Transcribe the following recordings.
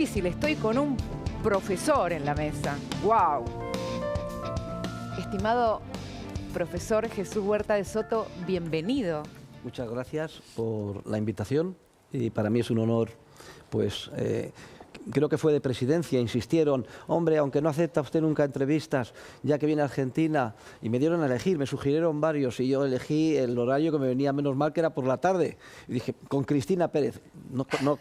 difícil, estoy con un profesor en la mesa. ¡Wow! Estimado profesor Jesús Huerta de Soto, bienvenido. Muchas gracias por la invitación y para mí es un honor, pues creo que fue de presidencia, insistieron, hombre, aunque no acepta usted nunca entrevistas, ya que viene a Argentina, y me dieron a elegir, me sugirieron varios y yo elegí el horario que me venía menos mal, que era por la tarde. Y dije, con Cristina Pérez,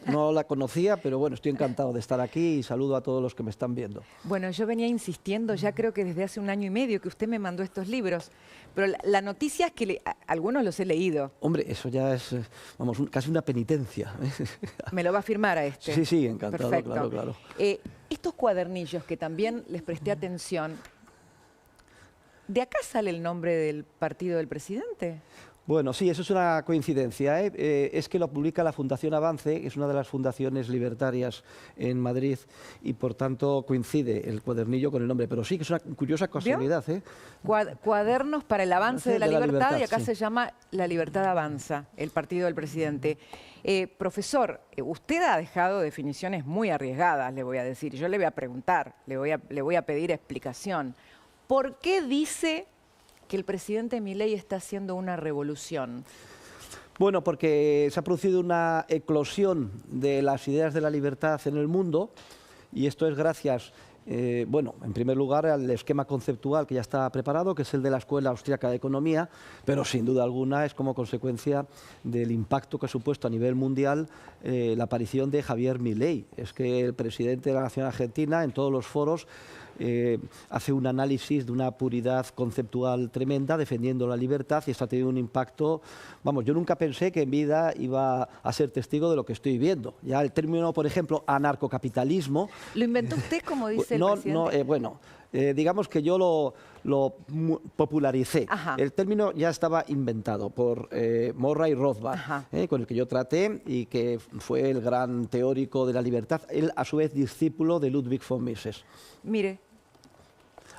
no la conocía, pero bueno, estoy encantado de estar aquí y saludo a todos los que me están viendo. Bueno, yo venía insistiendo ya creo que desde hace 1 año y medio que usted me mandó estos libros, pero la noticia es que algunos los he leído. Hombre, eso ya es, vamos, casi una penitencia. ¿Me lo va a firmar a este? Sí, sí, encantado. Perfecto. Claro, claro. Estos cuadernillos que también les presté atención, ¿de acá sale el nombre del partido del presidente? Bueno, sí, eso es una coincidencia, ¿eh? Es que lo publica la Fundación Avance, que es una de las fundaciones libertarias en Madrid, y por tanto coincide el cuadernillo con el nombre. Pero sí, que es una curiosa casualidad, ¿eh? Cuadernos para el avance de la libertad, y acá sí. se llama La Libertad Avanza, el partido del presidente. Profesor, usted ha dejado definiciones muy arriesgadas, le voy a decir. Yo le voy a preguntar, le voy a pedir explicación. ¿Por qué dice que el presidente Milei está haciendo una revolución? Bueno, porque se ha producido una eclosión de las ideas de la libertad en el mundo, y esto es gracias, bueno, en primer lugar al esquema conceptual que ya está preparado, que es el de la Escuela Austriaca de Economía, pero sin duda alguna es como consecuencia del impacto que ha supuesto a nivel mundial la aparición de Javier Milei. Es que el presidente de la Nación Argentina, en todos los foros, hace un análisis de una puridad conceptual tremenda, defendiendo la libertad, y esto ha tenido un impacto. Vamos, yo nunca pensé que en vida iba a ser testigo de lo que estoy viendo. Ya el término, por ejemplo, anarcocapitalismo... ¿Lo inventó usted, como dice el presidente? Bueno, digamos que yo lo popularicé. Ajá. El término ya estaba inventado por Murray Rothbard, con el que yo traté y que fue el gran teórico de la libertad, él a su vez discípulo de Ludwig von Mises. Mire.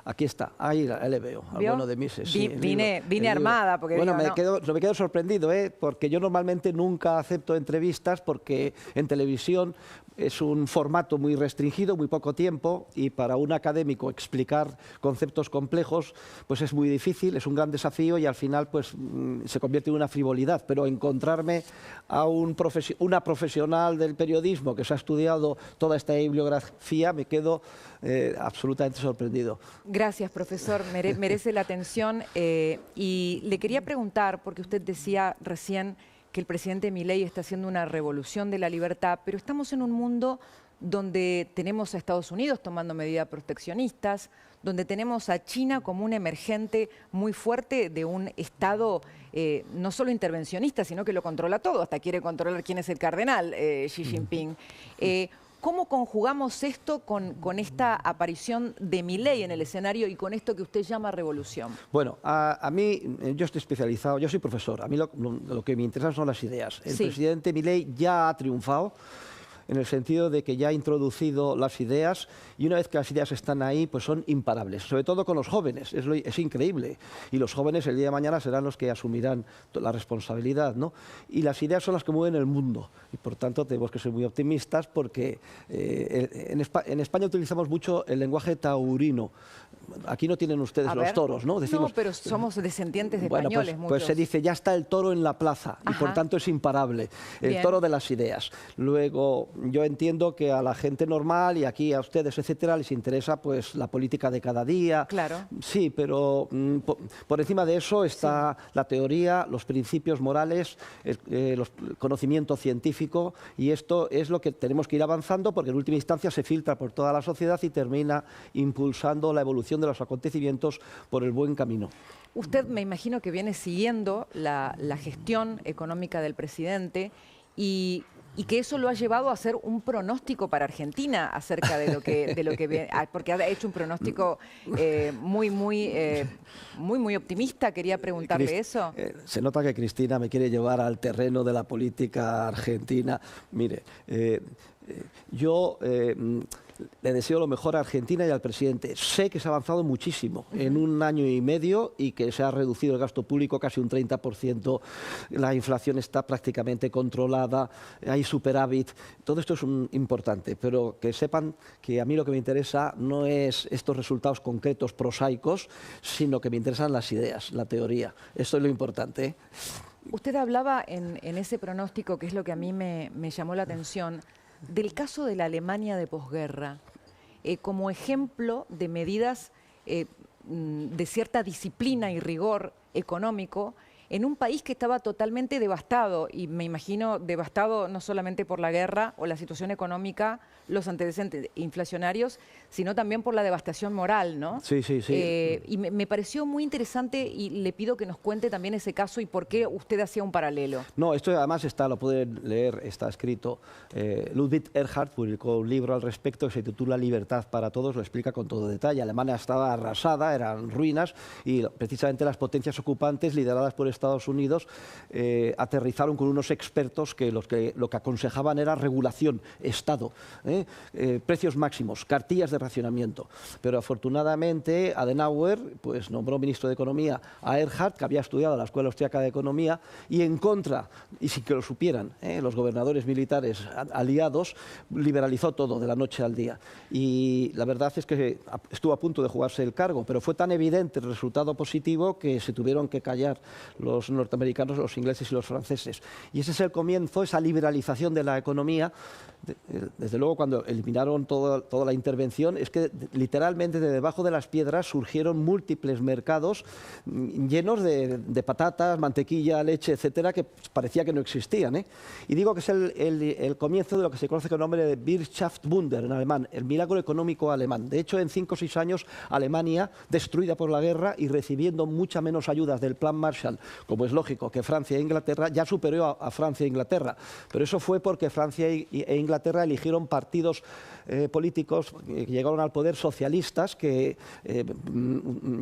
Aquí está, ahí le veo, al bueno de Mises. Sí, vine armada. Porque bueno, digo, me quedo sorprendido, porque yo normalmente nunca acepto entrevistas, porque en televisión es un formato muy restringido, muy poco tiempo, y para un académico explicar conceptos complejos pues es muy difícil, es un gran desafío, y al final pues se convierte en una frivolidad. Pero encontrarme a una profesional del periodismo que se ha estudiado toda esta bibliografía, me quedo absolutamente sorprendido. Gracias, profesor. Merece la atención. Y le quería preguntar, porque usted decía recién que el presidente Milei está haciendo una revolución de la libertad, pero estamos en un mundo donde tenemos a Estados Unidos tomando medidas proteccionistas, donde tenemos a China como un emergente muy fuerte de un Estado no solo intervencionista, sino que lo controla todo, hasta quiere controlar quién es el cardenal, Xi Jinping. ¿Cómo conjugamos esto con esta aparición de Milei en el escenario y con esto que usted llama revolución? Bueno, a mí, yo estoy especializado, yo soy profesor, a mí lo que me interesan son las ideas. El presidente Milei ya ha triunfado, en el sentido de que ya ha introducido las ideas, y una vez que las ideas están ahí, pues son imparables, sobre todo con los jóvenes, es increíble. Y los jóvenes el día de mañana serán los que asumirán la responsabilidad, ¿no? Y las ideas son las que mueven el mundo, y por tanto tenemos que ser muy optimistas, porque en España utilizamos mucho el lenguaje taurino. Aquí no tienen ustedes los toros, ¿no? Decimos, no, pero somos descendientes de bueno, españoles, pues se dice, ya está el toro en la plaza, y por tanto es imparable, el toro de las ideas. Luego, yo entiendo que a la gente normal y aquí a ustedes, etcétera, les interesa pues la política de cada día. Claro. Sí, pero por encima de eso está la teoría, los principios morales, el conocimiento científico, y esto es lo que tenemos que ir avanzando, porque en última instancia se filtra por toda la sociedad y termina impulsando la evolución de los acontecimientos por el buen camino. Usted, me imagino que viene siguiendo la gestión económica del presidente y que eso lo ha llevado a hacer un pronóstico para Argentina acerca de lo que viene, porque ha hecho un pronóstico muy optimista. Quería preguntarle eso. Se nota que Cristina me quiere llevar al terreno de la política argentina. Mire, Yo le deseo lo mejor a Argentina y al presidente. Sé que se ha avanzado muchísimo en un año y medio y que se ha reducido el gasto público casi un 30%, la inflación está prácticamente controlada, hay superávit. Todo esto es importante, pero que sepan que a mí lo que me interesa no es estos resultados concretos prosaicos, sino que me interesan las ideas, la teoría. Esto es lo importante, ¿eh? Usted hablaba en ese pronóstico, que es lo que a mí me llamó la atención, del caso de la Alemania de posguerra, como ejemplo de medidas de cierta disciplina y rigor económico en un país que estaba totalmente devastado, y me imagino devastado no solamente por la guerra o la situación económica, los antecedentes inflacionarios, sino también por la devastación moral, ¿no? Sí, sí, sí. Y me pareció muy interesante y le pido que nos cuente también ese caso y por qué usted hacía un paralelo. No, esto además lo pueden leer, está escrito. Ludwig Erhard publicó un libro al respecto que se titula Libertad para todos, lo explica con todo detalle. Alemania estaba arrasada, eran ruinas, y precisamente las potencias ocupantes, lideradas por Estados Unidos, aterrizaron con unos expertos que lo que aconsejaban era regulación, Estado, precios máximos, cartillas de racionamiento. Pero afortunadamente Adenauer pues nombró ministro de Economía a Erhard, que había estudiado en la Escuela Austriaca de Economía, y en contra, y sin que lo supieran, los gobernadores militares aliados, liberalizó todo de la noche al día. Y la verdad es que estuvo a punto de jugarse el cargo, pero fue tan evidente el resultado positivo que se tuvieron que callar los norteamericanos, los ingleses y los franceses. Y ese es el comienzo, esa liberalización de la economía. Desde luego, cuando eliminaron toda la intervención, es que literalmente de debajo de las piedras surgieron múltiples mercados llenos de patatas, mantequilla, leche, etcétera, que parecía que no existían, ¿eh? Y digo que es el comienzo de lo que se conoce con el nombre de Wirtschaftswunder en alemán, el milagro económico alemán. De hecho, en 5 o 6 años, Alemania, destruida por la guerra y recibiendo mucha menos ayudas del Plan Marshall, como es lógico, que Francia e Inglaterra, ya superó a Francia e Inglaterra. Pero eso fue porque Francia e Inglaterra eligieron partidos políticos que llegaron al poder, socialistas, que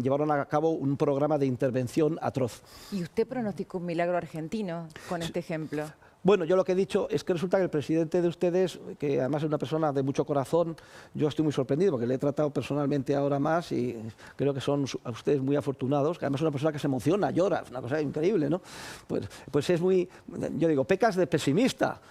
llevaron a cabo un programa de intervención atroz. ¿Y usted pronosticó un milagro argentino con este ejemplo? Bueno, yo lo que he dicho es que resulta que el presidente de ustedes, que además es una persona de mucho corazón, yo estoy muy sorprendido porque le he tratado personalmente ahora más y creo que son a ustedes muy afortunados, que además es una persona que se emociona, llora, es una cosa increíble, ¿no? Pues es muy, yo digo, pecas de pesimista,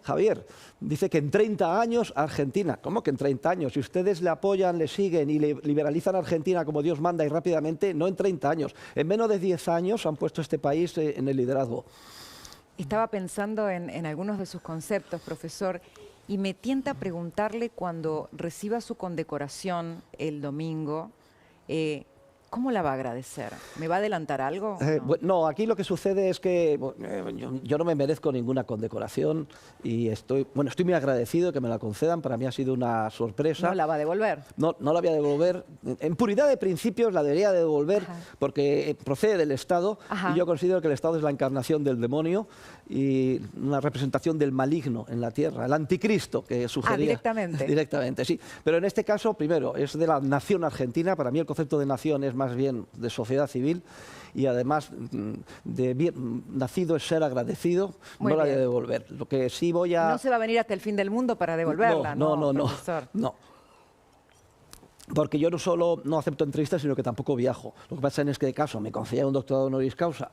Javier. Dice que en 30 años Argentina, ¿cómo que en 30 años? Si ustedes le apoyan, le siguen y le liberalizan a Argentina como Dios manda y rápidamente, no en 30 años, en menos de 10 años han puesto este país en el liderazgo. Estaba pensando en algunos de sus conceptos, profesor, y me tienta preguntarle cuando reciba su condecoración el domingo, ¿cómo la va a agradecer? ¿Me va a adelantar algo? No, aquí lo que sucede es que yo no me merezco ninguna condecoración y estoy muy agradecido que me la concedan. Para mí ha sido una sorpresa. ¿No la va a devolver? No la voy a devolver. En puridad de principios la debería devolver. Ajá. Porque procede del Estado. Ajá. Y yo considero que el Estado es la encarnación del demonio y una representación del maligno en la tierra, el anticristo que sugería. Directamente. Directamente, sí. Pero en este caso, primero, es de la nación argentina. Para mí el concepto de nación es más bien de sociedad civil y además nacido es ser agradecido. Muy no bien. La voy a devolver. Lo que sí voy a... No se va a venir hasta el fin del mundo para devolverla, no, porque yo no solo no acepto entrevistas, sino que tampoco viajo. Lo que pasa en este caso, me concedía un doctorado honoris causa.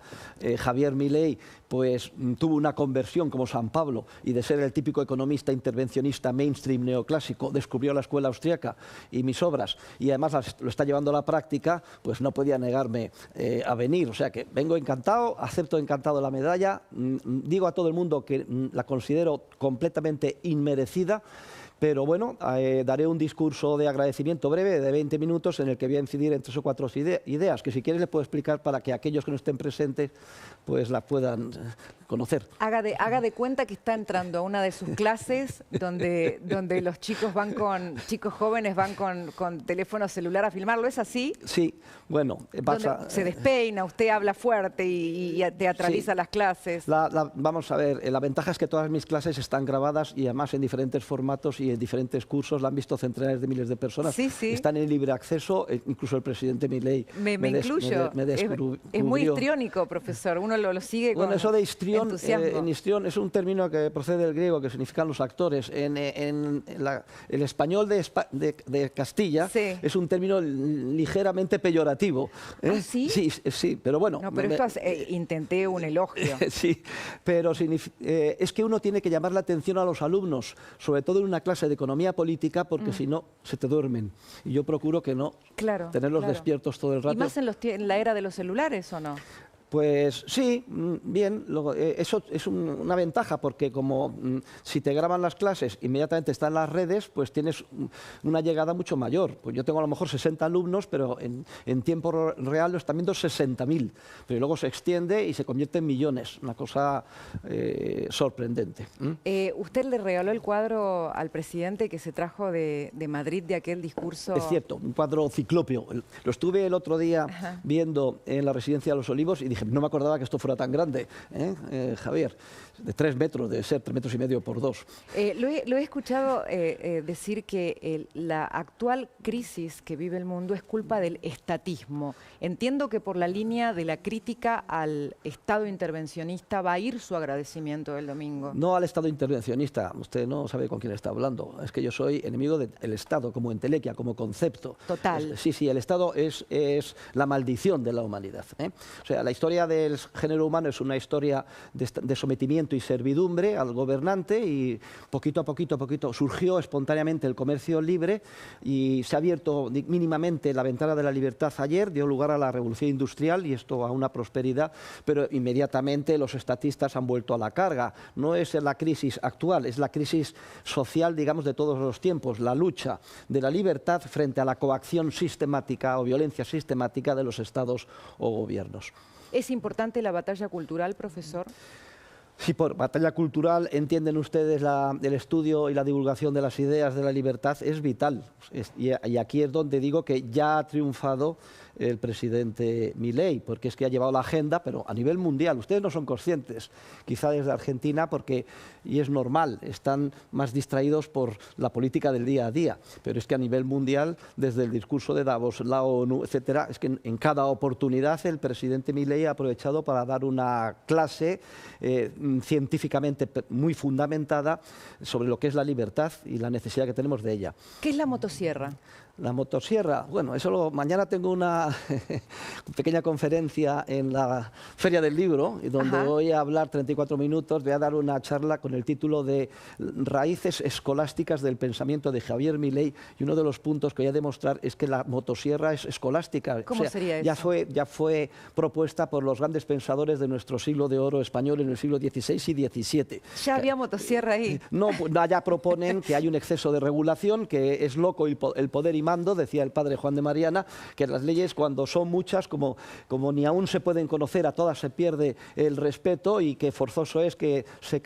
Javier Milei pues, tuvo una conversión como San Pablo y de ser el típico economista intervencionista mainstream neoclásico, descubrió la escuela austríaca y mis obras, y además lo está llevando a la práctica, pues no podía negarme a venir. O sea que vengo encantado, acepto encantado la medalla, digo a todo el mundo que la considero completamente inmerecida. Pero bueno, daré un discurso de agradecimiento breve de 20 minutos en el que voy a incidir en 3 o 4 ideas que si quieres les puedo explicar para que aquellos que no estén presentes pues las puedan conocer. Haga de cuenta que está entrando a una de sus clases donde los chicos jóvenes van con teléfono celular a filmarlo. ¿Es así? Sí, bueno, pasa... Se despeina, usted habla fuerte y teatraliza las clases. Vamos a ver, la ventaja es que todas mis clases están grabadas y además en diferentes formatos y en diferentes cursos, la han visto centenares de miles de personas. Sí, sí. Están en libre acceso, incluso el presidente Milei me incluyo. Es muy histriónico, profesor, uno lo sigue con eso de histrión, entusiasmo. en histrión es un término que procede del griego, que significan los actores. El español de Castilla sí. es un término ligeramente peyorativo. ¿Ah, sí? Sí, pero bueno. No, pero esto intenté un elogio. Sí, pero es que uno tiene que llamar la atención a los alumnos, sobre todo en una clase de economía política, porque si no, se te duermen. Y yo procuro que no, tenerlos despiertos todo el rato. ¿Y más en la era de los celulares o no? Pues sí, bien, eso es una ventaja porque como si te graban las clases, inmediatamente están en las redes, pues tienes una llegada mucho mayor. Pues yo tengo a lo mejor 60 alumnos, pero en tiempo real lo están viendo 60.000, pero luego se extiende y se convierte en millones, una cosa sorprendente. ¿Usted le regaló el cuadro al presidente que se trajo de Madrid de aquel discurso? Es cierto, un cuadro ciclópeo. Lo estuve el otro día viendo en la Residencia de los Olivos y dije, no me acordaba que esto fuera tan grande, Javier, de 3 metros, debe ser 3,5 metros por 2. Lo he escuchado decir que la actual crisis que vive el mundo es culpa del estatismo. Entiendo que por la línea de la crítica al Estado intervencionista va a ir su agradecimiento el domingo. No al Estado intervencionista, usted no sabe con quién está hablando. Es que yo soy enemigo del Estado como entelequia, como concepto. Total. Sí, el Estado es la maldición de la humanidad. O sea, la historia del género humano es una historia de sometimiento y servidumbre al gobernante y poquito a poquito surgió espontáneamente el comercio libre y se ha abierto mínimamente la ventana de la libertad ayer, dio lugar a la revolución industrial y esto a una prosperidad, pero inmediatamente los estatistas han vuelto a la carga. No es la crisis actual, es la crisis social, digamos, de todos los tiempos, la lucha de la libertad frente a la coacción sistemática o violencia sistemática de los estados o gobiernos. ¿Es importante la batalla cultural, profesor? Sí, por batalla cultural entienden ustedes el estudio y la divulgación de las ideas de la libertad es vital. Y aquí es donde digo que ya ha triunfado el presidente Milei, porque es que ha llevado la agenda, pero a nivel mundial. Ustedes no son conscientes, quizá desde Argentina, y es normal, están más distraídos por la política del día a día, pero es que a nivel mundial, desde el discurso de Davos, la ONU, etcétera, es que en cada oportunidad el presidente Milei ha aprovechado para dar una clase científicamente muy fundamentada sobre lo que es la libertad y la necesidad que tenemos de ella. ¿Qué es la motosierra? La motosierra, bueno, mañana tengo una pequeña conferencia en la Feria del Libro, donde voy a hablar 34 minutos, voy a dar una charla con el título de Raíces escolásticas del pensamiento de Javier Milei, y uno de los puntos que voy a demostrar es que la motosierra es escolástica. ¿Cómo sería eso? Ya fue propuesta por los grandes pensadores de nuestro siglo de oro español en el siglo XVI y XVII. ¿Ya había motosierra ahí? No, ya proponen que hay un exceso de regulación, que es loco el poder y mando, decía el padre Juan de Mariana, que las leyes cuando son muchas, como ni aún se pueden conocer, a todas se pierde el respeto y que forzoso es que se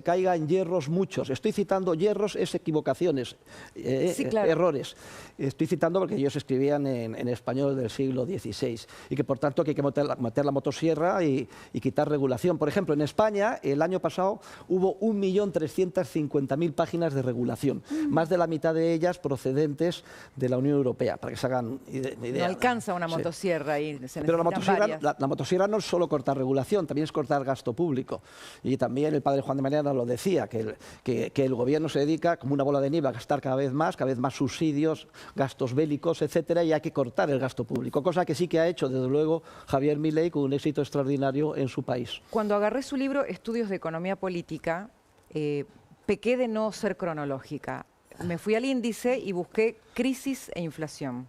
caiga en hierros muchos. Estoy citando hierros, es equivocaciones, sí, claro. Errores. Estoy citando porque ellos escribían en español del siglo XVI y que por tanto que hay que meter la motosierra y quitar regulación. Por ejemplo, en España el año pasado hubo 1.350.000 páginas de regulación, más de la mitad de ellas procedentes de la Unión Europea, para que se hagan idea. No alcanza una motosierra ahí, pero la motosierra no es solo cortar regulación, también es cortar gasto público. Y también el padre Juan de Mariana lo decía, que el gobierno se dedica como una bola de nieve a gastar cada vez más subsidios, gastos bélicos, etcétera, y hay que cortar el gasto público, cosa que sí que ha hecho, desde luego, Javier Milei con un éxito extraordinario en su país. Cuando agarré su libro Estudios de Economía Política, pequé de no ser cronológica. Me fui al índice y busqué crisis e inflación.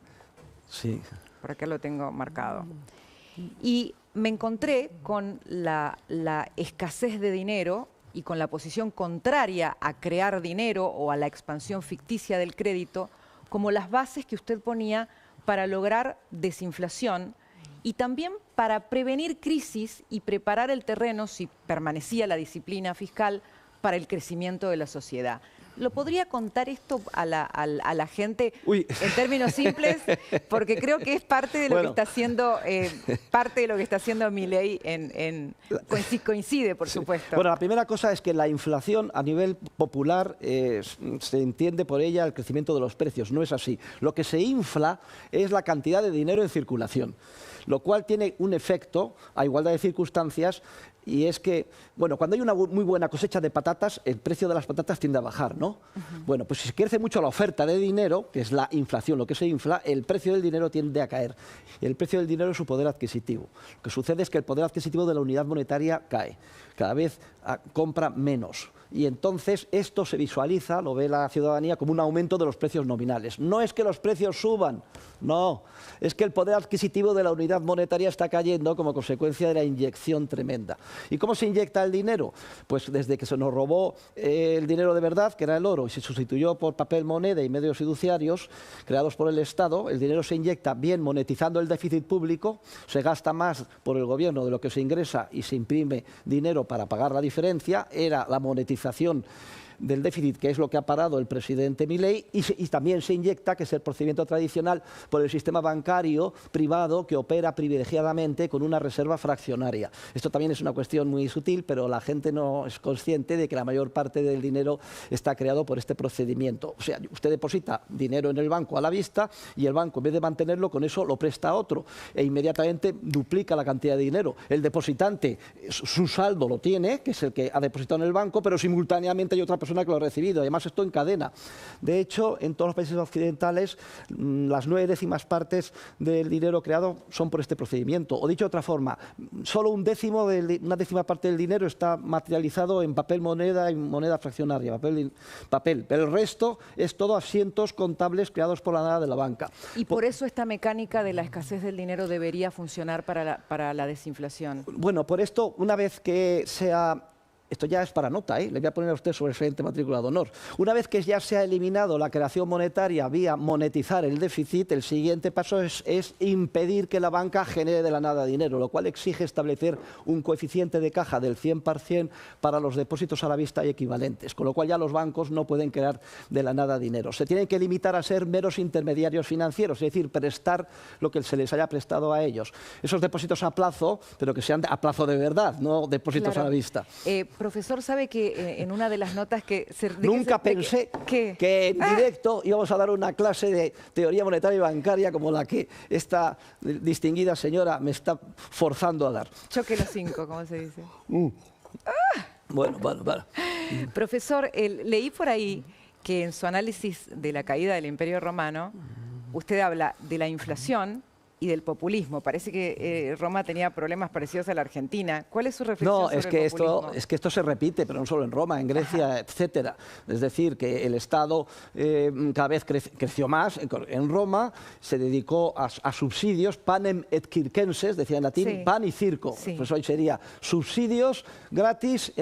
Sí. Por acá lo tengo marcado. Y me encontré con la escasez de dinero y con la posición contraria a crear dinero o a la expansión ficticia del crédito como las bases que usted ponía para lograr desinflación y también para prevenir crisis y preparar el terreno, si permanecía la disciplina fiscal, para el crecimiento de la sociedad. ¿Lo podría contar esto a la gente Uy. en términos simples? Porque creo que es parte de lo que está haciendo, Milei coincide, por supuesto. Bueno, la primera cosa es que la inflación a nivel popular se entiende por ella el crecimiento de los precios. No es así. Lo que se infla es la cantidad de dinero en circulación, lo cual tiene un efecto, a igualdad de circunstancias, y es que, bueno, cuando hay una muy buena cosecha de patatas, el precio de las patatas tiende a bajar, ¿no? Bueno, pues si crece mucho la oferta de dinero, que es la inflación, lo que se infla, el precio del dinero tiende a caer. El precio del dinero es su poder adquisitivo. Lo que sucede es que el poder adquisitivo de la unidad monetaria cae. Cada vez compra menos. Y entonces esto se visualiza, lo ve la ciudadanía, como un aumento de los precios nominales. No es que los precios suban, no, es que el poder adquisitivo de la unidad monetaria está cayendo como consecuencia de la inyección tremenda. ¿Y cómo se inyecta el dinero? Pues desde que se nos robó el dinero de verdad, que era el oro, y se sustituyó por papel moneda y medios fiduciarios creados por el Estado, el dinero se inyecta bien monetizando el déficit público, se gasta más por el gobierno de lo que se ingresa y se imprime dinero para pagar la diferencia, era la monetización del déficit, que es lo que ha parado el presidente Milei, y también se inyecta, que es el procedimiento tradicional, por el sistema bancario privado que opera privilegiadamente con una reserva fraccionaria. Esto también es una cuestión muy sutil, pero la gente no es consciente de que la mayor parte del dinero está creado por este procedimiento. O sea, usted deposita dinero en el banco a la vista y el banco, en vez de mantenerlo, con eso lo presta a otro e inmediatamente duplica la cantidad de dinero. El depositante, su saldo lo tiene, que es el que ha depositado en el banco, pero simultáneamente hay otra persona que lo ha recibido. Además, esto en cadena. De hecho, en todos los países occidentales, las 9/10 partes del dinero creado son por este procedimiento. O dicho de otra forma, solo una 10ª parte del dinero está materializado en papel moneda y moneda fraccionaria, papel. Pero el resto es todo asientos contables creados por la nada de la banca. Y por eso esta mecánica de la escasez del dinero debería funcionar para la desinflación. Bueno, por esto, una vez que sea... Esto ya es para nota, le voy a poner a usted sobre excelente matrícula de honor. Una vez que ya se ha eliminado la creación monetaria vía monetizar el déficit, el siguiente paso es impedir que la banca genere de la nada dinero, lo cual exige establecer un coeficiente de caja del 100% para los depósitos a la vista y equivalentes, con lo cual ya los bancos no pueden crear de la nada dinero. Se tienen que limitar a ser meros intermediarios financieros, es decir, prestar lo que se les haya prestado a ellos. Esos depósitos a plazo, pero que sean a plazo de verdad, no depósitos a la vista. Profesor, ¿sabe que en una de las notas que... Nunca pensé que en directo íbamos a dar una clase de teoría monetaria y bancaria como la que esta distinguida señora me está forzando a dar. Choque los 5, ¿cómo se dice? Bueno. Profesor, leí por ahí que en su análisis de la caída del Imperio Romano, usted habla de la inflación y del populismo. Parece que Roma tenía problemas parecidos a la Argentina. ¿Cuál es su reflexión sobre el populismo? Es que esto se repite, pero no solo en Roma, en Grecia, etcétera. Es decir, que el Estado cada vez creció más. En Roma se dedicó a subsidios, panem et circenses, decía en latín, sí, pan y circo. Sí. Pues hoy sería subsidios gratis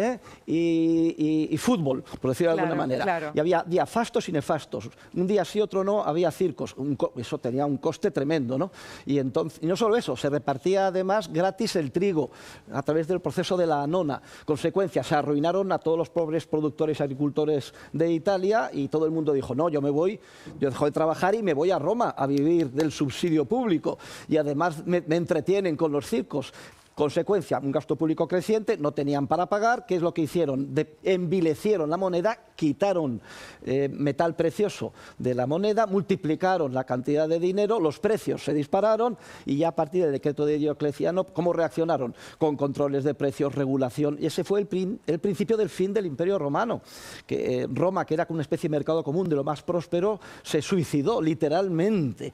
y fútbol, por decirlo de alguna manera. Claro. Y había días fastos y nefastos. Un día sí, otro no, había circos. Eso tenía un coste tremendo, ¿no? Y no solo eso, se repartía además gratis el trigo a través del proceso de la anona. Consecuencia, se arruinaron a todos los pobres productores y agricultores de Italia y todo el mundo dijo, no, yo dejo de trabajar y me voy a Roma a vivir del subsidio público. Y además me entretienen con los circos. Consecuencia, un gasto público creciente, no tenían para pagar. ¿Qué es lo que hicieron? Envilecieron la moneda, quitaron metal precioso de la moneda, multiplicaron la cantidad de dinero, los precios se dispararon y ya a partir del decreto de Diocleciano, ¿cómo reaccionaron? Con controles de precios, regulación. Y ese fue el principio del fin del Imperio Romano. Que Roma, que era una especie de mercado común de lo más próspero, se suicidó literalmente.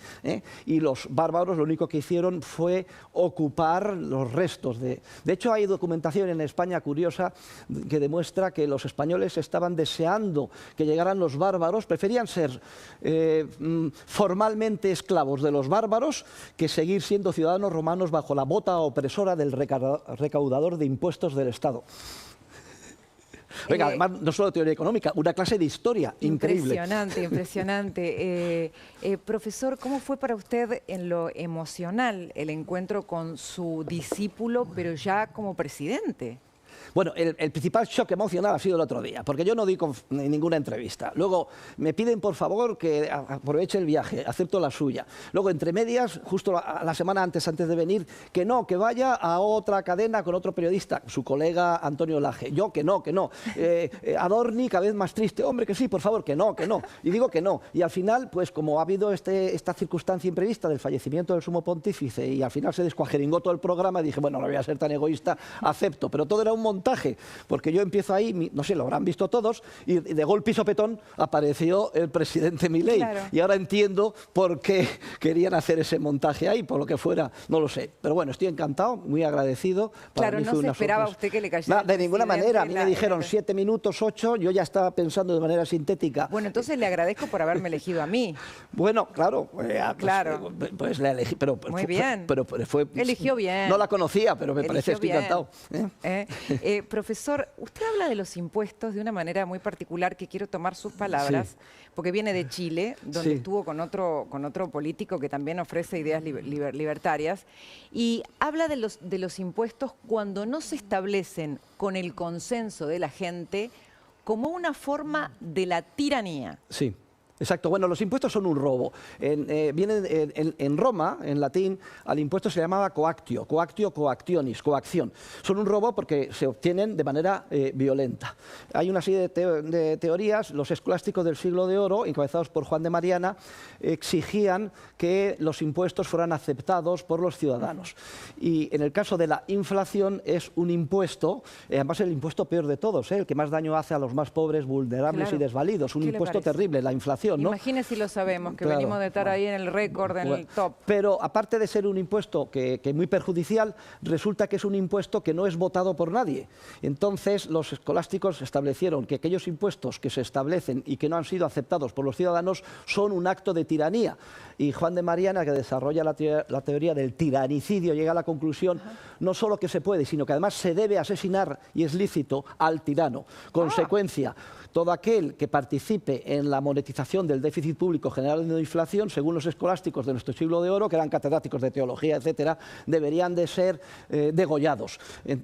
Y los bárbaros lo único que hicieron fue ocupar los restos. De hecho, hay documentación en España curiosa que demuestra que los españoles estaban deseando que llegaran los bárbaros, preferían ser formalmente esclavos de los bárbaros que seguir siendo ciudadanos romanos bajo la bota opresora del recaudador de impuestos del Estado. Oiga, además, no solo teoría económica, una clase de historia increíble. Impresionante. Profesor, ¿cómo fue para usted en lo emocional el encuentro con su discípulo, pero ya como presidente? Bueno, el principal shock emocional ha sido el otro día, porque yo no di ninguna entrevista. Luego me piden, por favor, que aproveche el viaje, acepto la suya. Luego, entre medias, justo la semana antes de venir, que no, que vaya a otra cadena con otro periodista, su colega Antonio Laje. Yo, que no, que no. Adorni, cada vez más triste. Hombre, que sí, por favor, que no, que no. Y digo que no. Y al final, pues como ha habido esta circunstancia imprevista del fallecimiento del sumo pontífice y al final se descuajeringó todo el programa, dije, bueno, no voy a ser tan egoísta, acepto. Pero todo era un montaje, porque yo empiezo ahí, no sé, lo habrán visto todos, y de golpe y sopetón apareció el presidente Milei. Claro. Y ahora entiendo por qué querían hacer ese montaje ahí, por lo que fuera, no lo sé. Pero bueno, estoy encantado, muy agradecido. Claro, no se esperaba usted que le cayera. De ninguna manera, a mí me dijeron 7 minutos, 8, yo ya estaba pensando de manera sintética. Bueno, entonces le agradezco por haberme elegido a mí. Bueno, claro, claro. Pues le elegí, pero muy bien. Pero fue, eligió bien. No la conocía, pero me parece, estoy encantado. Profesor, usted habla de los impuestos de una manera muy particular que quiero tomar sus palabras, porque viene de Chile, donde estuvo con otro político que también ofrece ideas libertarias, y habla de los impuestos cuando no se establecen con el consenso de la gente como una forma de la tiranía. Sí. Exacto. Bueno, los impuestos son un robo. Vienen en Roma, en latín, al impuesto se llamaba coactio, coactionis, coacción. Son un robo porque se obtienen de manera violenta. Hay una serie de teorías. Los escolásticos del siglo de oro, encabezados por Juan de Mariana, exigían que los impuestos fueran aceptados por los ciudadanos. Y en el caso de la inflación es un impuesto, además el impuesto peor de todos, el que más daño hace a los más pobres, vulnerables y desvalidos. Un impuesto terrible, la inflación. ¿no? Imagínese si lo sabemos, que venimos de estar ahí en el récord, en el top. Pero aparte de ser un impuesto que es muy perjudicial, resulta que es un impuesto que no es votado por nadie. Entonces los escolásticos establecieron que aquellos impuestos que se establecen y que no han sido aceptados por los ciudadanos son un acto de tiranía. Y Juan de Mariana, que desarrolla la teoría del tiranicidio, llega a la conclusión no solo que se puede, sino que además se debe asesinar, y es lícito, al tirano. Consecuencia, todo aquel que participe en la monetización del déficit público general de inflación, según los escolásticos de nuestro siglo de oro, que eran catedráticos de teología, etcétera, deberían de ser degollados.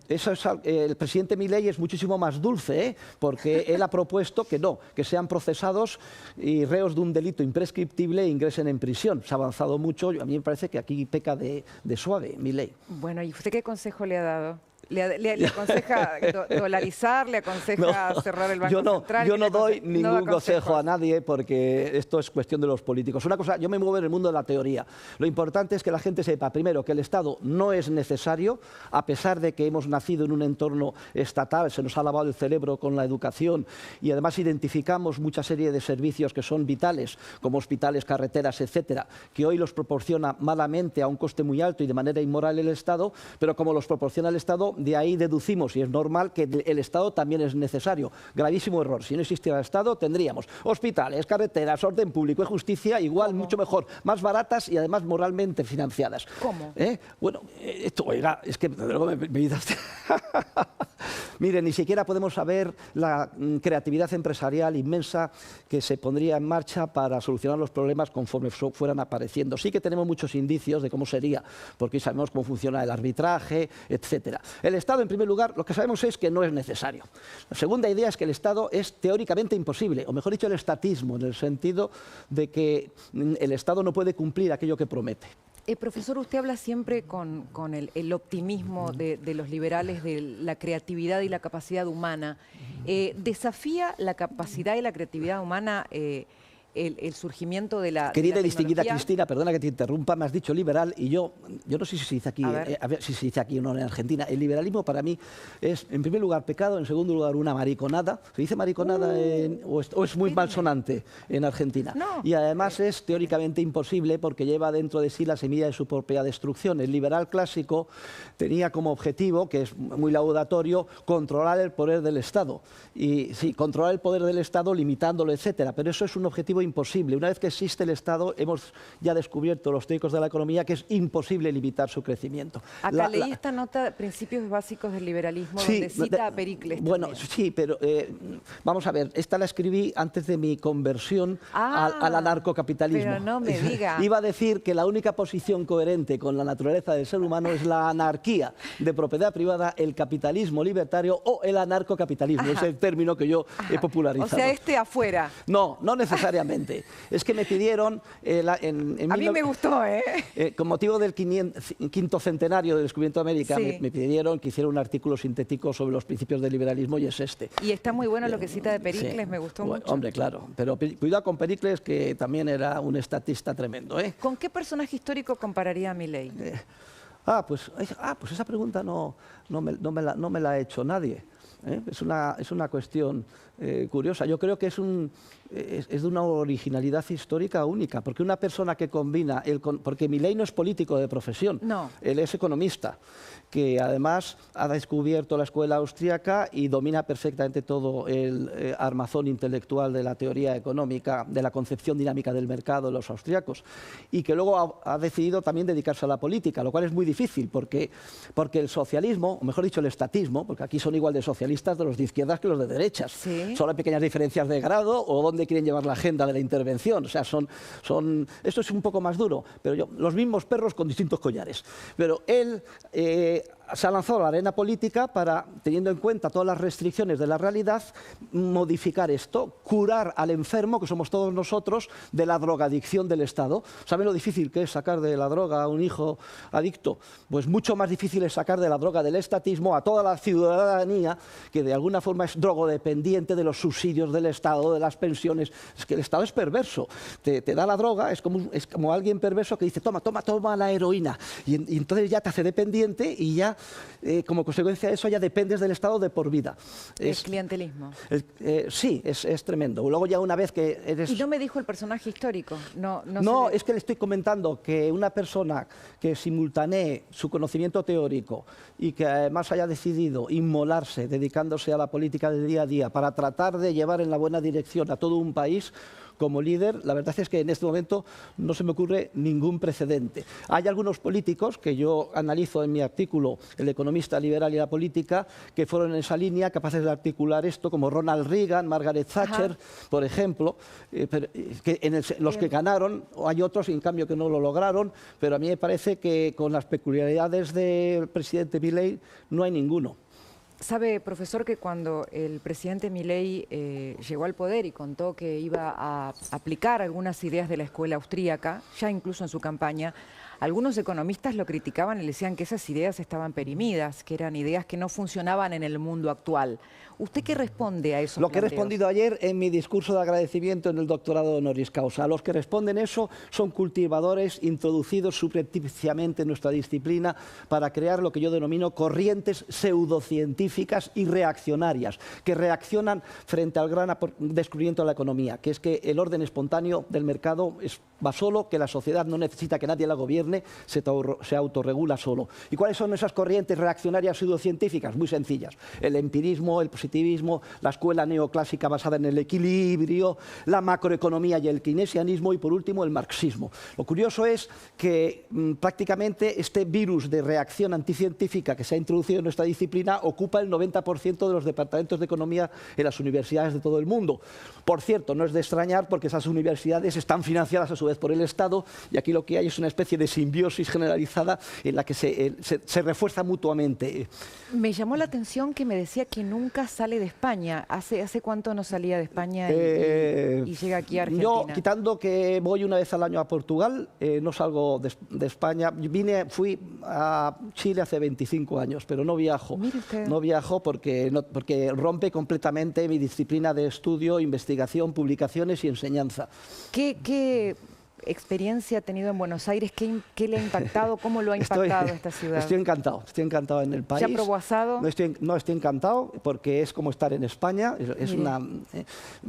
Eso es, el presidente Milei es muchísimo más dulce, porque él ha propuesto que no, que sean procesados y reos de un delito imprescriptible e ingresen en prisión. Se ha avanzado mucho, a mí me parece que aquí peca de suave Milei. Bueno, ¿y usted qué consejo le ha dado? ¿Le aconseja dolarizar? ¿Le aconseja cerrar el Banco Central? Yo no doy ningún consejo a nadie, porque esto es cuestión de los políticos. Una cosa, yo me muevo en el mundo de la teoría. Lo importante es que la gente sepa, primero, que el Estado no es necesario, a pesar de que hemos nacido en un entorno estatal, se nos ha lavado el cerebro con la educación y además identificamos mucha serie de servicios que son vitales, como hospitales, carreteras, etcétera, que hoy los proporciona malamente a un coste muy alto y de manera inmoral el Estado, pero como los proporciona el Estado, de ahí deducimos, y es normal, que el Estado también es necesario. Gravísimo error. Si no existiera el Estado, tendríamos hospitales, carreteras, orden público y justicia igual, ¿cómo? Mucho mejor, más baratas y además moralmente financiadas. ¿Cómo? Bueno, esto, oiga, es que luego me dices... Mire, ni siquiera podemos saber la creatividad empresarial inmensa que se pondría en marcha para solucionar los problemas conforme fueran apareciendo. Sí que tenemos muchos indicios de cómo sería, porque sabemos cómo funciona el arbitraje, etcétera. El Estado, en primer lugar, lo que sabemos es que no es necesario. La segunda idea es que el Estado es teóricamente imposible, o mejor dicho, el estatismo, en el sentido de que el Estado no puede cumplir aquello que promete. Profesor, usted habla siempre con el optimismo de los liberales, de la creatividad y la capacidad humana. ¿Desafía la capacidad y la creatividad humana el surgimiento de la Querida y tecnología? distinguida Cristina, perdona que te interrumpa, me has dicho liberal y yo no sé si se dice aquí, a ver si se dice aquí o no en Argentina. El liberalismo para mí es, en primer lugar, pecado, en segundo lugar, una mariconada. ¿Se dice mariconada o es muy malsonante en Argentina? No. Y además es teóricamente imposible porque lleva dentro de sí la semilla de su propia destrucción. El liberal clásico tenía como objetivo, que es muy laudatorio, controlar el poder del Estado. Y sí, controlar el poder del Estado limitándolo, etcétera, pero eso es un objetivo imposible. Una vez que existe el Estado, hemos ya descubierto los teóricos de la economía que es imposible limitar su crecimiento. Acá leí esta nota, Principios Básicos del Liberalismo, donde cita a Pericles. Bueno, también. sí, pero vamos a ver, esta la escribí antes de mi conversión al anarcocapitalismo. Pero no me diga. Iba a decir que la única posición coherente con la naturaleza del ser humano es la anarquía de propiedad privada, el capitalismo libertario o el anarcocapitalismo. Es el término que yo he popularizado. O sea, afuera. No, no necesariamente. Es que me pidieron... a mí me gustó, ¿eh? Con motivo del quinto centenario del descubrimiento de América, Sí. me pidieron que hiciera un artículo sintético sobre los principios del liberalismo y es este. Y está muy bueno lo que cita de Pericles, Sí. me gustó Bueno, mucho. hombre, claro. Pero cuidado con Pericles, que también era un estatista tremendo, ¿eh? ¿Con qué personaje histórico compararía a Milei? Pues esa pregunta no me la ha hecho nadie. Es una cuestión curiosa. Yo creo que es de una originalidad histórica única, porque una persona que combina... porque Milei no es político de profesión, No. Él es economista, que además ha descubierto la escuela austríaca y domina perfectamente todo el armazón intelectual de la teoría económica, de la concepción dinámica del mercado de los austríacos, y que luego ha decidido también dedicarse a la política, lo cual es muy difícil, porque el socialismo, o mejor dicho, el estatismo, porque aquí son igual de socialistas de los de izquierdas que los de derechas, Sí. solo hay pequeñas diferencias de grado o dónde quieren llevar la agenda de la intervención, o sea, esto es un poco más duro, pero los mismos perros con distintos collares. Pero él se ha lanzado a la arena política para, teniendo en cuenta todas las restricciones de la realidad, modificar esto, curar al enfermo, que somos todos nosotros, de la drogadicción del Estado. ¿Saben lo difícil que es sacar de la droga a un hijo adicto? Pues mucho más difícil es sacar de la droga del estatismo a toda la ciudadanía que de alguna forma es drogodependiente de los subsidios del Estado, de las pensiones. Es que el Estado es perverso. Te da la droga, es como alguien perverso que dice toma la heroína y entonces ya te hace dependiente y ya como consecuencia de eso ya dependes del Estado de por vida. El clientelismo. Sí, es tremendo. Luego ya una vez que eres... Y no me dijo el personaje histórico. No, es que le estoy comentando que una persona que simultanee su conocimiento teórico y que además haya decidido inmolarse, dedicándose a la política del día a día para tratar de llevar en la buena dirección a todo un país como líder, la verdad es que en este momento no se me ocurre ningún precedente. Hay algunos políticos que yo analizo en mi artículo, El economista liberal y la política, que fueron en esa línea capaces de articular esto, como Ronald Reagan, Margaret Thatcher, por ejemplo, los que ganaron, hay otros en cambio que no lo lograron, pero a mí me parece que con las peculiaridades del presidente Milei no hay ninguno. Sabe, profesor, que cuando el presidente Milei llegó al poder y contó que iba a aplicar algunas ideas de la escuela austríaca, ya incluso en su campaña, algunos economistas lo criticaban y le decían que esas ideas estaban perimidas, que eran ideas que no funcionaban en el mundo actual. ¿Usted qué responde a eso? Lo que he respondido ayer en mi discurso de agradecimiento en el doctorado honoris causa. Los que responden eso son cultivadores introducidos subrepticiamente en nuestra disciplina para crear lo que yo denomino corrientes pseudocientíficas y reaccionarias, que reaccionan frente al gran descubrimiento de la economía, que es que el orden espontáneo del mercado va solo, que la sociedad no necesita que nadie la gobierne, se autorregula solo. ¿Y cuáles son esas corrientes reaccionarias pseudocientíficas? Muy sencillas. El empirismo, el positivismo, la escuela neoclásica basada en el equilibrio, la macroeconomía y el keynesianismo y, por último, el marxismo. Lo curioso es que prácticamente este virus de reacción anticientífica que se ha introducido en nuestra disciplina ocupa el 90% de los departamentos de economía en las universidades de todo el mundo. Por cierto, no es de extrañar porque esas universidades están financiadas a su vez por el Estado y aquí lo que hay es una especie de simbiosis generalizada en la que se refuerza mutuamente. Me llamó la atención que me decía que nunca sale de España. ¿Hace cuánto no salía de España y llega aquí a Argentina? Yo, quitando que voy una vez al año a Portugal, no salgo de España. Fui a Chile hace 25 años, pero no viajo. Mire usted. No viajo porque rompe completamente mi disciplina de estudio, investigación, publicaciones y enseñanza. ¿Qué experiencia ha tenido en Buenos Aires? ¿Qué le ha impactado? ¿Cómo lo ha impactado esta ciudad? Estoy encantado en el país. ¿Ya probó asado? No estoy encantado porque es como estar en España.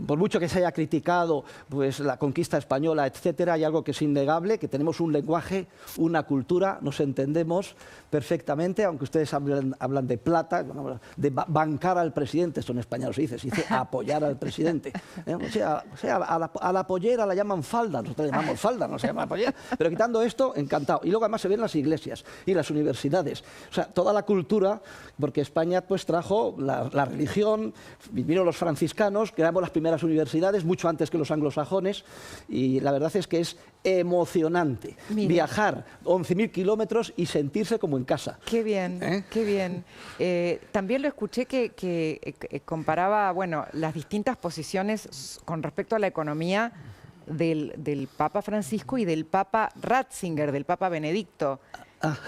Por mucho que se haya criticado pues, la conquista española, etcétera, hay algo que es innegable, que tenemos un lenguaje, una cultura, nos entendemos perfectamente, aunque ustedes hablan de plata, de bancar al presidente, esto en español se dice apoyar al presidente. O sea, a la pollera la llaman falda, nosotros la llamamos falda, no se llama pollera, pero quitando esto, encantado. Y luego además se ven las iglesias y las universidades, o sea, toda la cultura, porque España pues trajo la religión, vinieron los franciscanos, creamos las primeras universidades, mucho antes que los anglosajones, y la verdad es que es emocionante viajar 11.000 kilómetros y sentirse como en casa. Qué bien, qué bien. También lo escuché que comparaba, bueno, las distintas posiciones con respecto a la economía del Papa Francisco y del Papa Ratzinger, del Papa Benedicto.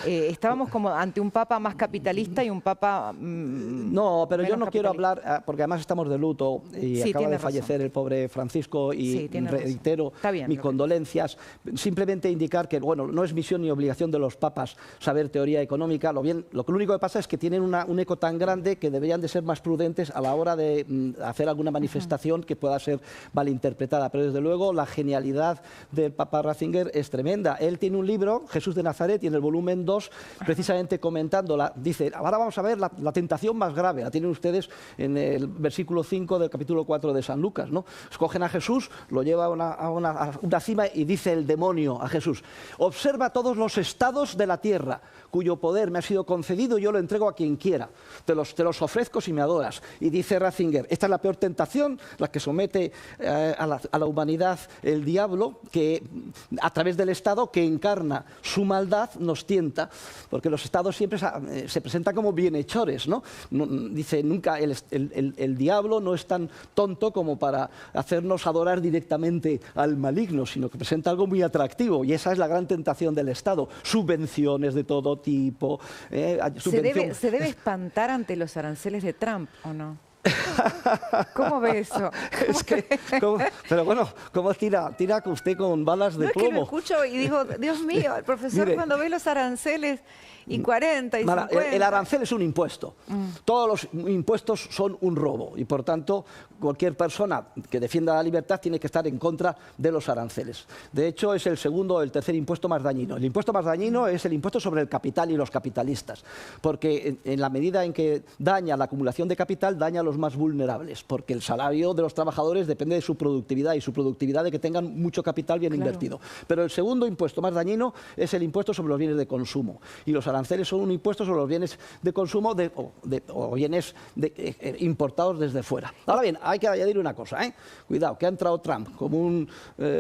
Estábamos como ante un papa más capitalista y un papa no, pero yo no quiero hablar, porque además estamos de luto y acaba de fallecer el pobre Francisco y reitero mis condolencias. Simplemente indicar que, bueno, no es misión ni obligación de los papas saber teoría económica. Lo único que pasa es que tienen un eco tan grande que deberían de ser más prudentes a la hora de hacer alguna manifestación que pueda ser malinterpretada. Pero desde luego la genialidad del Papa Ratzinger es tremenda. Él tiene un libro, Jesús de Nazaret, y en el volumen 2, precisamente comentándola, dice, ahora vamos a ver la tentación más grave, la tienen ustedes en el versículo 5 del capítulo 4 de San Lucas, ¿no? Escogen a Jesús, lo lleva a una cima y dice el demonio a Jesús, observa todos los estados de la tierra, cuyo poder me ha sido concedido, yo lo entrego a quien quiera, te los ofrezco si me adoras. Y dice Ratzinger, esta es la peor tentación, la que somete a la humanidad el diablo, que a través del Estado que encarna su maldad nos tienta, porque los estados siempre se presentan como bienhechores, ¿no? Dice, nunca el diablo no es tan tonto como para hacernos adorar directamente al maligno, sino que presenta algo muy atractivo, y esa es la gran tentación del Estado. Subvenciones de todo tipo. ¿Se debe espantar ante los aranceles de Trump o no? ¿Cómo ve eso? Pero bueno, ¿cómo tira usted con balas de plomo? Es que lo escucho y digo, Dios mío, el profesor cuando ve los aranceles y 40 y 50... El arancel es un impuesto. Todos los impuestos son un robo y por tanto cualquier persona que defienda la libertad tiene que estar en contra de los aranceles. De hecho es el segundo o el tercer impuesto más dañino. El impuesto más dañino es el impuesto sobre el capital y los capitalistas, porque en la medida en que daña la acumulación de capital, daña a los más vulnerables, porque el salario de los trabajadores depende de su productividad y su productividad de que tengan mucho capital bien invertido. Pero el segundo impuesto más dañino es el impuesto sobre los bienes de consumo, y los aranceles son un impuesto sobre los bienes de consumo o bienes importados desde fuera. Ahora bien, hay que añadir una cosa, cuidado, que ha entrado Trump como un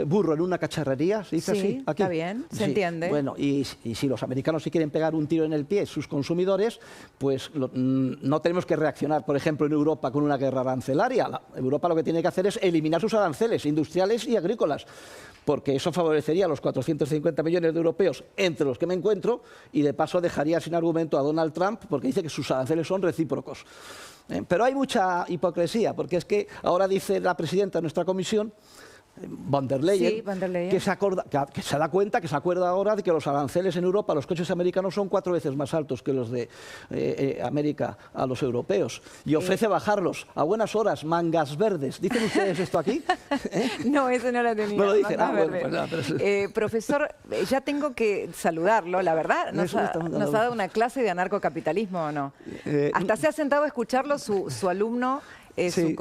burro en una cacharrería, ¿se dice así? Aquí. Está bien, se entiende. Bueno, y si los americanos sí quieren pegar un tiro en el pie, sus consumidores, pues no tenemos que reaccionar, por ejemplo, en Europa con una guerra arancelaria. Europa lo que tiene que hacer es eliminar sus aranceles industriales y agrícolas, porque eso favorecería a los 450 millones de europeos, entre los que me encuentro, y de paso dejaría sin argumento a Donald Trump, porque dice que sus aranceles son recíprocos. Pero hay mucha hipocresía, porque es que ahora dice la presidenta de nuestra comisión, Von der Leyen, que se da cuenta, que se acuerda ahora de que los aranceles en Europa a los coches americanos son 4 veces más altos que los de América a los europeos, y ofrece bajarlos a buenas horas, mangas verdes. ¿Dicen ustedes esto aquí? No, eso no lo tenía. No lo dicen. Bueno, pues profesor, ya tengo que saludarlo, la verdad. ¿Nos ha dado una clase de anarcocapitalismo o no? Hasta se ha sentado a escucharlo su alumno. Sí.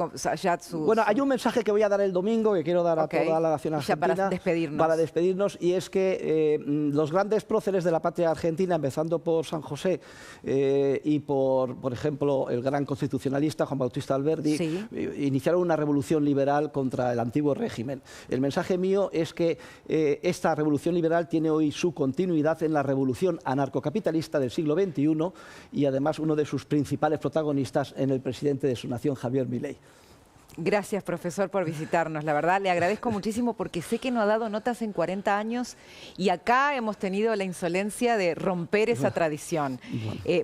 Bueno, hay un mensaje que voy a dar el domingo, que quiero dar a toda la nación argentina para despedirnos, y es que los grandes próceres de la patria argentina, empezando por San José y por ejemplo, el gran constitucionalista Juan Bautista Alberdi, iniciaron una revolución liberal contra el antiguo régimen. El mensaje mío es que esta revolución liberal tiene hoy su continuidad en la revolución anarcocapitalista del siglo XXI, y además uno de sus principales protagonistas en el presidente de su nación, Javier Milei. Gracias, profesor, por visitarnos. La verdad, le agradezco muchísimo porque sé que no ha dado notas en 40 años y acá hemos tenido la insolencia de romper esa tradición.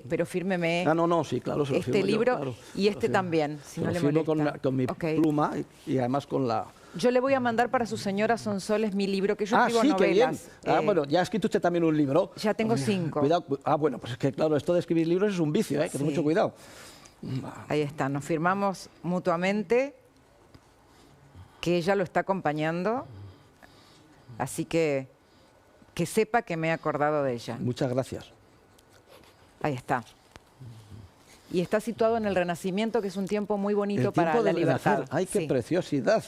Pero fírmeme sí, claro, se lo este firmo libro yo, claro, y este también, si no le molesta. Con mi pluma y además con la Yo le voy a mandar para su señora Sonsoles mi libro, que yo escribo sí, novelas. qué bien. Bueno, ya ha escrito usted también un libro. Ya tengo 5. Cuidado. Bueno, pues es que claro, esto de escribir libros es un vicio, que tener mucho cuidado. Ahí está, nos firmamos mutuamente que ella lo está acompañando, así que sepa que me he acordado de ella. Muchas gracias. Ahí está. Y está situado en el Renacimiento, que es un tiempo muy bonito para la libertad. ¡Ay, qué preciosidad!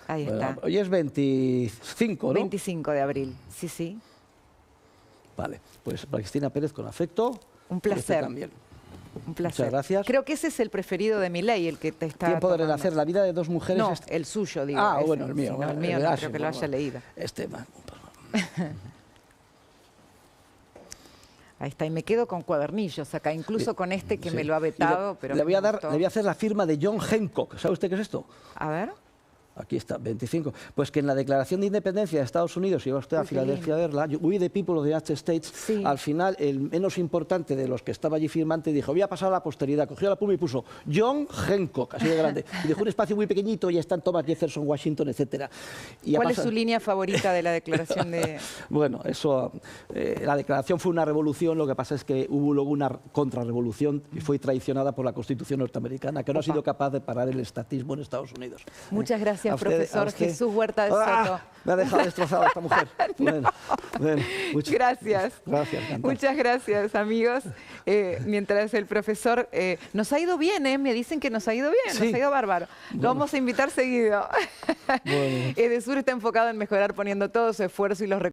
Ahí está. Hoy es 25, ¿no? 25 de abril, sí. Vale, pues para Cristina Pérez, con afecto. Un placer. También. Un placer. Muchas gracias. Creo que ese es el preferido de Milei, el que te está Tiempo de tomando. renacer, la vida de dos mujeres. No, el suyo, digo. Ah, ese. bueno, el mío. Sí, no, el mío no creo que lo haya leído. Ahí está, y me quedo con cuadernillos acá, incluso con este que me lo ha vetado. Pero le voy a hacer la firma de John Hancock. ¿Sabe usted qué es esto? A ver. Aquí está, 25. Pues que en la Declaración de Independencia de Estados Unidos, si va usted a Filadelfia a verla, We the People of the United States, al final el menos importante de los que estaba allí firmante dijo, voy a pasar a la posteridad, cogió la pluma y puso John Hancock, así de grande, y dejó un espacio muy pequeñito y ya están Thomas Jefferson, Washington, etcétera. ¿Cuál es su línea favorita de la Declaración de...? Bueno, eso, la Declaración fue una revolución, lo que pasa es que hubo luego una contrarrevolución y fue traicionada por la Constitución norteamericana, que no ha sido capaz de parar el estatismo en Estados Unidos. Muchas gracias. Profesor Jesús Huerta de Soto. Me ha dejado destrozada esta mujer. No. Gracias. Muchas gracias, amigos. Mientras el profesor... nos ha ido bien, me dicen que nos ha ido bien, nos ha ido bárbaro. Lo vamos a invitar seguido. Edesur está enfocado en mejorar poniendo todo su esfuerzo y los recursos